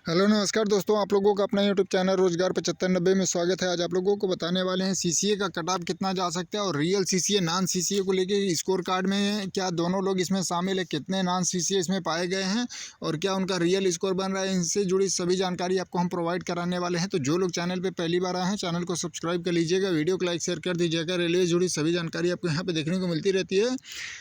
Hello नमस्कार दोस्तों, आप लोगों का अपना यूट्यूब चैनल रोजगार 7590 में स्वागत है। आज आप लोगों को बताने वाले हैं सीसीए का कट ऑफ कितना जा सकता है और रियल सीसीए नॉन सीसीए को लेके स्कोर कार्ड में क्या दोनों लोग इसमें शामिल है, कितने नॉन सीसीए इसमें पाए गए हैं और क्या उनका रियल स्कोर बन रहा है। इनसे जुड़ी सभी जानकारी आपको हम प्रोवाइड कराने वाले हैं। तो जो लोग चैनल पर पहली बार आए हैं चैनल को सब्सक्राइब कर लीजिएगा, वीडियो को लाइक शेयर कर दीजिएगा। रेलवे से जुड़ी सभी जानकारी आपको यहाँ पर देखने को मिलती रहती है।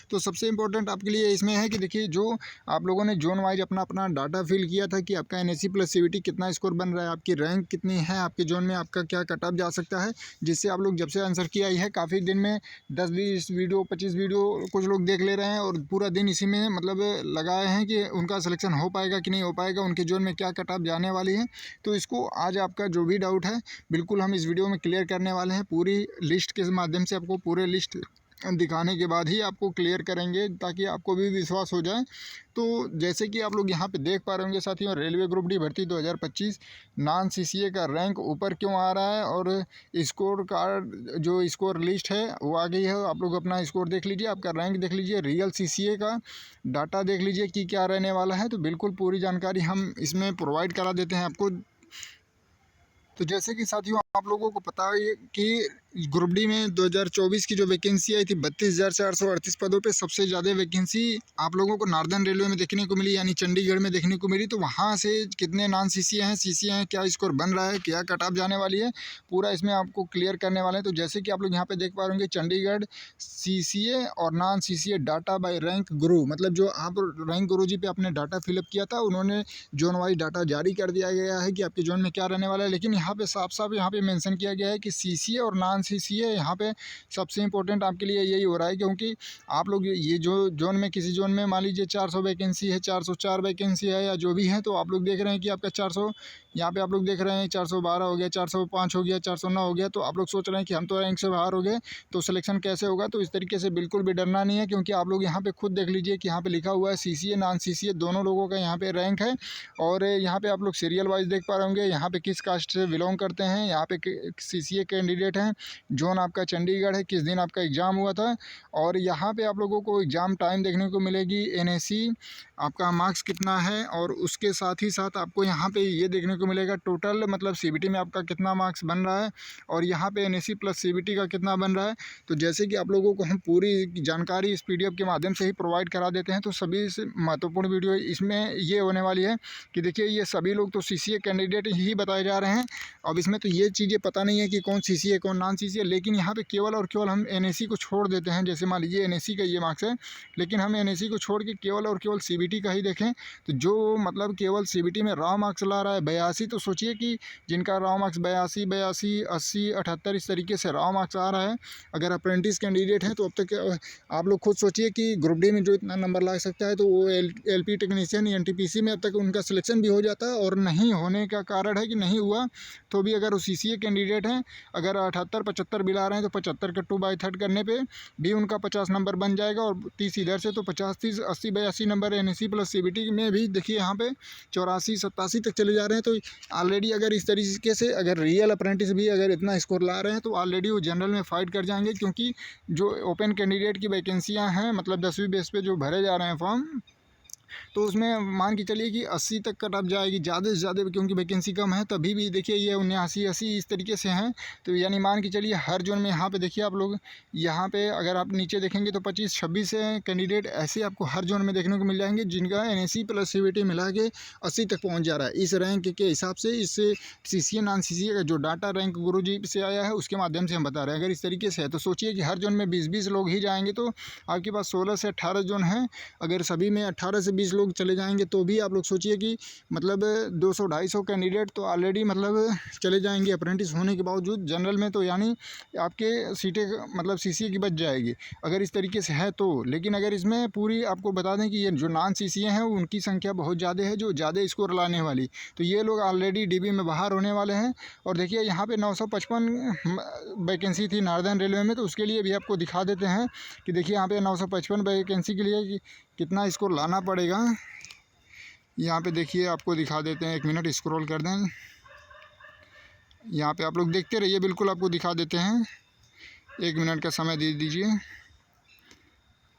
तो सबसे इंपॉर्टेंट आपके लिए इसमें है कि देखिए, जो आप लोगों ने जोन वाइज अपना अपना डाटा फिल किया था कि आपका NSE प्लस CVT कितना स्कोर बन रहा है, आपकी रैंक कितनी है, आपके जोन में आपका क्या कट ऑफ जा सकता है, जिससे आप लोग जब से आंसर किया ही है काफ़ी दिन में 10-20 वीडियो 25 वीडियो कुछ लोग देख ले रहे हैं और पूरा दिन इसी में मतलब लगाए हैं कि उनका सिलेक्शन हो पाएगा कि नहीं हो पाएगा, उनके जोन में क्या कट ऑफ जाने वाली है। तो इसको आज आपका जो भी डाउट है बिल्कुल हम इस वीडियो में क्लियर करने वाले हैं। पूरी लिस्ट के माध्यम से आपको पूरे लिस्ट दिखाने के बाद ही आपको क्लियर करेंगे ताकि आपको भी विश्वास हो जाए। तो जैसे कि आप लोग यहाँ पे देख पा रहे होंगे साथियों, रेलवे ग्रुप डी भर्ती 2025 नॉन सीसीए का रैंक ऊपर क्यों आ रहा है और स्कोर कार्ड जो स्कोर लिस्ट है वो आ गई है। आप लोग अपना स्कोर देख लीजिए, आपका रैंक देख लीजिए, रियल सीसीए का डाटा देख लीजिए कि क्या रहने वाला है। तो बिल्कुल पूरी जानकारी हम इसमें प्रोवाइड करा देते हैं आपको। तो जैसे कि साथियों आप लोगों को पता है कि ग्रुप डी में 2024 की जो वैकेंसी आई थी 32,438 पदों पे सबसे ज़्यादा वैकेंसी आप लोगों को नॉर्दर्न रेलवे में देखने को मिली, यानी चंडीगढ़ में देखने को मिली। तो वहाँ से कितने नॉन सीसीए हैं, क्या स्कोर बन रहा है, क्या कट ऑफ जाने वाली है, पूरा इसमें आपको क्लियर करने वाले हैं। तो जैसे कि आप लोग यहाँ पे देख पा रहे होंगे, चंडीगढ़ सीसीए और non CCA data by rank गुरु, मतलब जो आप रैंक गुरु जी पे आपने डाटा फिलअप किया था उन्होंने जोन वाइज डाटा जारी कर दिया गया है कि आपके जोन में क्या रहने वाला है। लेकिन यहाँ पे साफ साफ यहाँ पे मेंशन किया गया है कि सीसीए और नॉन सीसीए यहाँ पे सबसे इंपॉर्टेंट आपके लिए यही हो रहा है, क्योंकि आप लोग ये जो जोन में किसी जोन में मान लीजिए 400 वैकेंसी है, 404 वैकेंसी है या जो भी है, तो आप लोग देख रहे हैं कि आपका 400 यहाँ पे आप लोग देख रहे हैं 412 हो गया, 405 हो गया, 409 हो गया। तो आप लोग सोच रहे हैं कि हम तो रैंक से बाहर हो गए तो सिलेक्शन कैसे होगा। तो इस तरीके से बिल्कुल भी डरना नहीं है, क्योंकि आप लोग यहाँ पे खुद देख लीजिए कि यहाँ पे लिखा हुआ है सीसीए नॉन सीसीए दोनों लोगों का यहाँ पे रैंक है। और यहाँ पे आप लोग सीरियल वाइज देख पा रहे होंगे यहाँ पे किस कास्ट से बिलोंग करते हैं, यहाँ पे सीसीए कैंडिडेट हैं, जोन आपका चंडीगढ़ है, किस दिन आपका एग्ज़ाम हुआ था और यहाँ पे आप लोगों को एग्ज़ाम टाइम देखने को मिलेगी, NSE आपका मार्क्स कितना है और उसके साथ ही साथ आपको यहाँ पे ये देखने को मिलेगा टोटल मतलब CBT में आपका कितना मार्क्स बन रहा है और यहाँ पे NSE प्लस CBT का कितना बन रहा है। तो जैसे कि आप लोगों को हम पूरी जानकारी इस PDF के माध्यम से ही प्रोवाइड करा देते हैं। तो सभी से महत्वपूर्ण वीडियो इसमें ये होने वाली है कि देखिए, ये सभी लोग तो CCA कैंडिडेट ही बताए जा रहे हैं। अब इसमें तो ये चीज़ें पता नहीं है कि कौन CCA कौन नॉन CCA, लेकिन यहाँ पे केवल और केवल हम NSE को छोड़ देते हैं। जैसे मान लीजिए NSE का ये मार्क्स है, लेकिन हम NSE को छोड़ के केवल और केवल CBT का ही देखें तो जो मतलब केवल CBT में रॉ मार्क्स ला रहा है 82, तो सोचिए कि जिनका रॉ मार्क्स 82, 80, 78 इस तरीके से रॉ मार्क्स आ रहा है, अगर अप्रेंटिस कैंडिडेट हैं तो अब तक आप लोग खुद सोचिए कि ग्रुप डी में जो इतना नंबर ला सकता है तो वो LP टेक्नीशियन या NTPC में अब तक उनका सिलेक्शन भी हो जाता है। और नहीं होने का कारण है कि नहीं हुआ तो भी अगर वो CCA कैंडिडेट हैं, अगर 78-75 भी ला रहे हैं तो 75 के 2/3 करने पे भी उनका 50 नंबर बन जाएगा और 30 इधर से तो 50, 30, 80, 82 नंबर NSE प्लस CBT में भी देखिए यहाँ पे 84, 87 तक चले जा रहे हैं। तो ऑलरेडी अगर इस तरीके से अगर रियल अप्रेंटिस भी अगर इतना स्कोर ला रहे हैं तो ऑलरेडी वो जनरल में फाइट कर जाएंगे, क्योंकि जो ओपन कैंडिडेट की वैकेंसियाँ हैं मतलब 10वीं बेस पे जो भरे जा रहे हैं फॉर्म, तो उसमें मान के चलिए कि 80 तक कट ऑफ जाएगी ज़्यादा से ज़्यादा, क्योंकि वैकेंसी कम है। तभी भी देखिए ये 79, 80 इस तरीके से हैं। तो यानी मान के चलिए हर जोन में यहाँ पे देखिए आप लोग यहाँ पे अगर आप नीचे देखेंगे तो 25-26 कैंडिडेट ऐसे आपको हर जोन में देखने को मिल जाएंगे जिनका NSE प्लस CBT मिला के 80 तक पहुँच जा रहा है। इस रैंक के हिसाब से इस CCA नॉन CCA का जो डाटा रैंक गुरु जी से आया है उसके माध्यम से हम बता रहे हैं। अगर इस तरीके से है तो सोचिए कि हर जोन में 20-20 लोग ही जाएंगे तो आपके पास 16 से 18 जोन हैं। अगर सभी में 18 से 20 लोग चले जाएंगे तो भी आप लोग सोचिए कि मतलब 200-250 कैंडिडेट तो ऑलरेडी मतलब चले जाएंगे अप्रेंटिस होने के बावजूद जनरल में। तो यानी आपके सीटें मतलब CCA की बच जाएगी अगर इस तरीके से है तो। लेकिन अगर इसमें पूरी आपको बता दें कि ये जो नॉन CCA हैं उनकी संख्या बहुत ज़्यादा है जो ज़्यादा स्कोर लाने वाली, तो ये लोग ऑलरेडी DB में बाहर होने वाले हैं। और देखिए यहाँ पे 955 वैकेंसी थी नॉर्दर्न रेलवे में, तो उसके लिए भी आपको दिखा देते हैं कि देखिए यहाँ पे 955 वैकेंसी के लिए कितना स्कोर लाना पड़ेगा। यहाँ पे देखिए आपको दिखा देते हैं, 1 मिनट स्क्रॉल कर दें, यहाँ पे आप लोग देखते रहिए, बिल्कुल आपको दिखा देते हैं। 1 मिनट का समय दे दीजिए,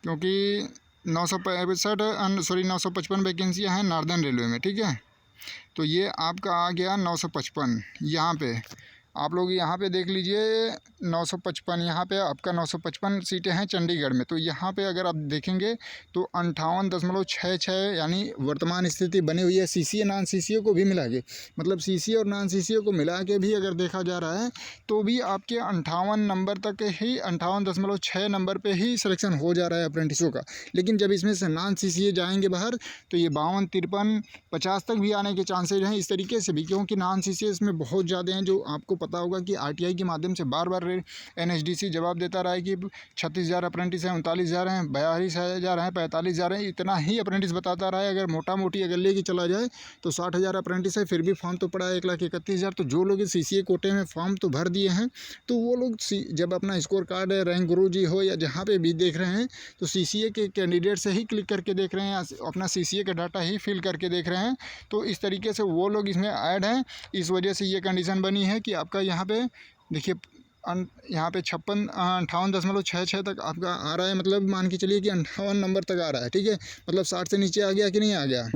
क्योंकि 955 वैकेंसियाँ हैं नॉर्दर्न रेलवे में, ठीक है। तो ये आपका आ गया 955। यहाँ पे आप लोग यहाँ पे देख लीजिए 955, यहाँ पे आपका 955 सीटें हैं चंडीगढ़ में। तो यहाँ पे अगर आप देखेंगे तो 58.66 यानी वर्तमान स्थिति बनी हुई है सीसीए नॉन सीसीए को भी मिला के, मतलब सीसीए और नॉन सीसीए को मिला के भी अगर देखा जा रहा है तो भी आपके 58 नंबर तक ही 58.6 नंबर पर ही सिलेक्शन हो जा रहा है अप्रेंटिसों का। लेकिन जब इसमें से नॉन सीसीए जाएंगे बाहर तो ये 52, 53, 50 तक भी आने के चांसेज हैं इस तरीके से भी, क्योंकि नॉन सीसीए इसमें बहुत ज़्यादा हैं। जो आपको पता होगा कि आरटीआई के माध्यम से बार बार एनएचडीसी जवाब देता रहा है कि 36,000 अप्रेंटिस हैं, 39,000 हैं, 42,000 हैं, 45,000 हैं, इतना ही अप्रेंटिस बताता रहा है। अगर मोटा मोटी अगर लेके चला जाए तो 60,000 अप्रेंटिस है, फिर भी फॉर्म तो पड़ा है 1,31,000। तो जो लोग सीसीए कोटे में फॉर्म तो भर दिए हैं तो वो लोग जब अपना स्कोर कार्ड रैंक गुरुजी हो या जहाँ पे भी देख रहे हैं तो सीसीए के कैंडिडेट से ही क्लिक करके देख रहे हैं, अपना सीसीए का डाटा ही फिल करके देख रहे हैं। तो इस तरीके से वो लोग इसमें ऐड हैं। इस वजह से ये कंडीशन बनी है कि आपका यहाँ पे देखिए यहाँ पे 58.66 तक आपका आ रहा है, मतलब मान के चलिए कि 58 नंबर तक आ रहा है। ठीक है, मतलब 60 से नीचे आ गया कि नहीं आ गया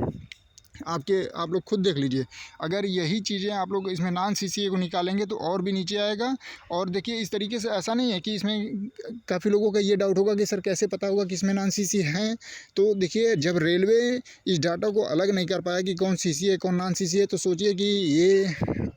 आप लोग खुद देख लीजिए। अगर यही चीज़ें आप लोग इसमें नॉन सीसीए को निकालेंगे तो और भी नीचे आएगा। और देखिए इस तरीके से ऐसा नहीं है कि इसमें काफ़ी लोगों का ये डाउट होगा कि सर कैसे पता होगा कि इसमें नॉन सीसीए हैं। तो देखिए जब रेलवे इस डाटा को अलग नहीं कर पाया कि कौन सीसीए कौन नॉन सीसीए, तो सोचिए कि ये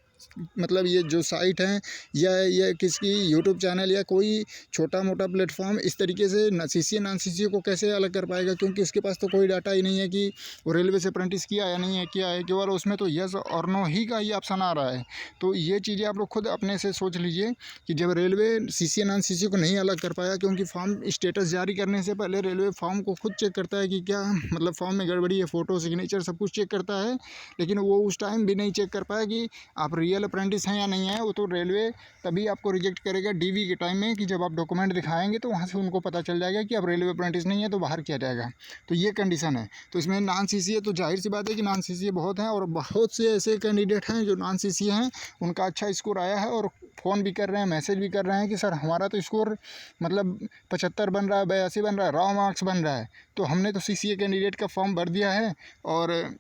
मतलब ये जो साइट है या ये किसकी यूट्यूब चैनल या कोई छोटा मोटा प्लेटफॉर्म इस तरीके से सीसीए नॉन सीसीए को कैसे अलग कर पाएगा, क्योंकि उसके पास तो कोई डाटा ही नहीं है कि वो रेलवे से अप्रेंटिस किया या नहीं है किया है, केवल उसमें तो यस और नो ही का ही ऑप्शन आ रहा है। तो ये चीज़ें आप लोग खुद अपने से सोच लीजिए कि जब रेलवे सीसीए नॉन सीसीए को नहीं अलग कर पाया, क्योंकि फॉर्म स्टेटस जारी करने से पहले रेलवे फॉर्म को खुद चेक करता है कि क्या मतलब फॉर्म में गड़बड़ी है, फ़ोटो सिग्नेचर सब कुछ चेक करता है। लेकिन वो उस टाइम भी नहीं चेक कर पाया कि आप रियल अप्रेंटिस हैं या नहीं है। वो तो रेलवे तभी आपको रिजेक्ट करेगा डीवी के टाइम में कि जब आप डॉक्यूमेंट दिखाएंगे तो वहाँ से उनको पता चल जाएगा कि आप रेलवे अप्रेंटिस नहीं है, तो बाहर किया जाएगा। तो ये कंडीशन है। तो इसमें नॉन सीसीए तो जाहिर सी बात है कि नॉन सीसीए बहुत हैं, और बहुत से ऐसे कैंडिडेट हैं जो नॉन सीसीए हैं, उनका अच्छा स्कोर आया है और फ़ोन भी कर रहे हैं, मैसेज भी कर रहे हैं कि सर हमारा तो स्कोर मतलब 75 बन रहा है, 82 बन रहा है, रॉ मार्क्स बन रहा है, तो हमने तो सीसीए कैंडिडेट का फॉर्म भर दिया है और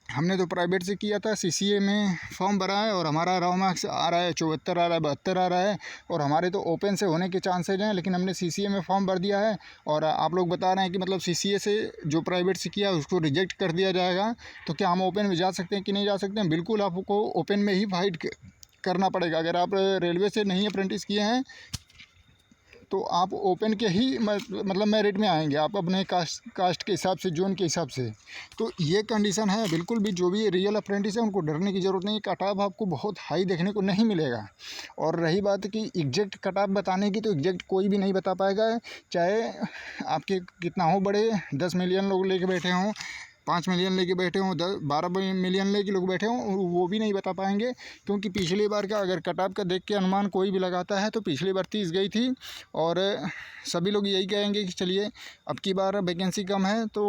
हमने तो प्राइवेट से किया था, सीसीए में फॉर्म भरा है और हमारा रॉ मार्क्स आ रहा है 74 आ रहा है, 72 आ रहा है, और हमारे तो ओपन से होने के चांसेज हैं, लेकिन हमने सीसीए में फॉर्म भर दिया है। और आप लोग बता रहे हैं कि मतलब सीसीए से जो प्राइवेट से किया उसको रिजेक्ट कर दिया जाएगा, तो क्या हम ओपन में जा सकते हैं कि नहीं जा सकते हैं? बिल्कुल आपको ओपन में ही फाइट करना पड़ेगा। अगर आप रेलवे से नहीं अप्रेंटिस किए हैं तो आप ओपन के ही मतलब मेरिट में आएंगे, आप अपने कास्ट के हिसाब से, जोन के हिसाब से। तो ये कंडीशन है। बिल्कुल भी जो भी रियल अप्रेंटिस है उनको डरने की ज़रूरत नहीं है। कट ऑफ आपको बहुत हाई देखने को नहीं मिलेगा। और रही बात कि एग्जैक्ट कट ऑफ बताने की, तो एग्जैक्ट कोई भी नहीं बता पाएगा, चाहे आपके कितना हो बड़े 10 मिलियन लोग लेके बैठे हों, 5 मिलियन लेके बैठे हों, 12 मिलियन लेके लोग बैठे हों, वो भी नहीं बता पाएंगे। क्योंकि पिछली बार का अगर कट ऑफ का देख के अनुमान कोई भी लगाता है तो पिछली बार 30 गई थी, और सभी लोग यही कहेंगे कि चलिए अब की बार वैकेंसी कम है तो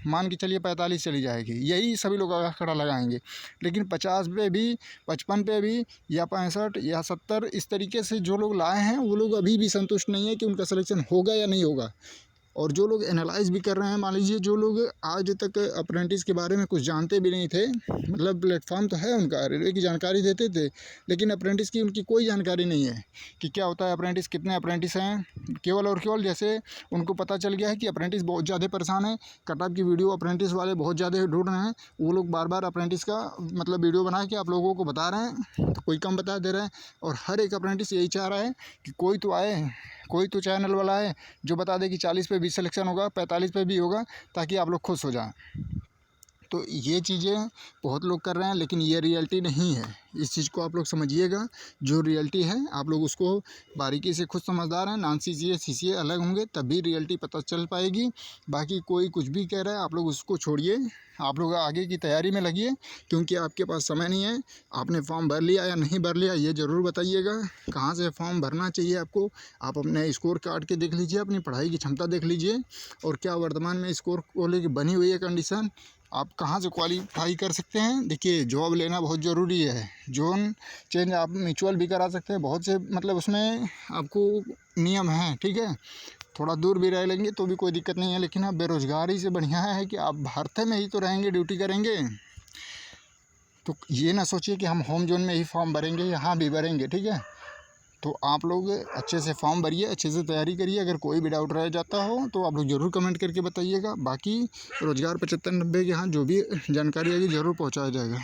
मान के चलिए 45 चली जाएगी, यही सभी लोग खड़ा लगाएंगे। लेकिन 50 पे भी, 55 पे भी, या 65 या 70, इस तरीके से जो लोग लाए हैं वो लोग अभी भी संतुष्ट नहीं है कि उनका सिलेक्शन होगा या नहीं होगा। और जो लोग एनालाइज भी कर रहे हैं, मान लीजिए जो लोग आज तक अप्रेंटिस के बारे में कुछ जानते भी नहीं थे, मतलब प्लेटफॉर्म तो है उनका, रेलवे की जानकारी देते थे, लेकिन अप्रेंटिस की उनकी कोई जानकारी नहीं है कि क्या होता है अप्रेंटिस, कितने अप्रेंटिस हैं। केवल और केवल जैसे उनको पता चल गया है कि अप्रेंटिस बहुत ज़्यादा परेशान है, कट ऑफ की वीडियो अप्रेंटिस वाले बहुत ज़्यादा ढूंढ रहे हैं, वो लोग बार बार अप्रेंटिस का मतलब वीडियो बना के आप लोगों को बता रहे हैं, तो कोई कम बता दे रहा है। और हर एक अप्रेंटिस यही चाह रहा है कि कोई तो आए, कोई तो चैनल वाला है जो बता दे कि 40 पे भी सिलेक्शन होगा, 45 पे भी होगा, ताकि आप लोग खुश हो जाएं। तो ये चीज़ें बहुत लोग कर रहे हैं, लेकिन ये रियलिटी नहीं है। इस चीज़ को आप लोग समझिएगा। जो रियलिटी है आप लोग उसको बारीकी से खुद समझदार हैं। नॉन सीसीए सीसीए अलग होंगे तभी रियलिटी पता चल पाएगी। बाकी कोई कुछ भी कह रहा है आप लोग उसको छोड़िए, आप लोग आगे की तैयारी में लगिए, क्योंकि आपके पास समय नहीं है। आपने फॉर्म भर लिया या नहीं भर लिया ये ज़रूर बताइएगा। कहाँ से फॉर्म भरना चाहिए आपको, आप अपने स्कोर कार्ड के देख लीजिए, अपनी पढ़ाई की क्षमता देख लीजिए, और क्या वर्तमान में स्कोर को लेकर बनी हुई है कंडीशन, आप कहाँ से क्वालिफाई कर सकते हैं। देखिए जॉब लेना बहुत ज़रूरी है। जोन चेंज आप म्यूचुअल भी करा सकते हैं, बहुत से मतलब उसमें आपको नियम हैं, ठीक है। थोड़ा दूर भी रह लेंगे तो भी कोई दिक्कत नहीं है, लेकिन आप बेरोज़गारी से बढ़िया है कि आप भारत में ही तो रहेंगे, ड्यूटी करेंगे। तो ये ना सोचिए कि हम होम जोन में ही फॉर्म भरेंगे, यहाँ भी भरेंगे, ठीक है। तो आप लोग अच्छे से फॉर्म भरिए, अच्छे से तैयारी करिए। अगर कोई भी डाउट रह जाता हो तो आप लोग ज़रूर कमेंट करके बताइएगा। बाकी रोज़गार 7590 के यहाँ जो भी जानकारी आएगी ज़रूर पहुँचाया जाएगा।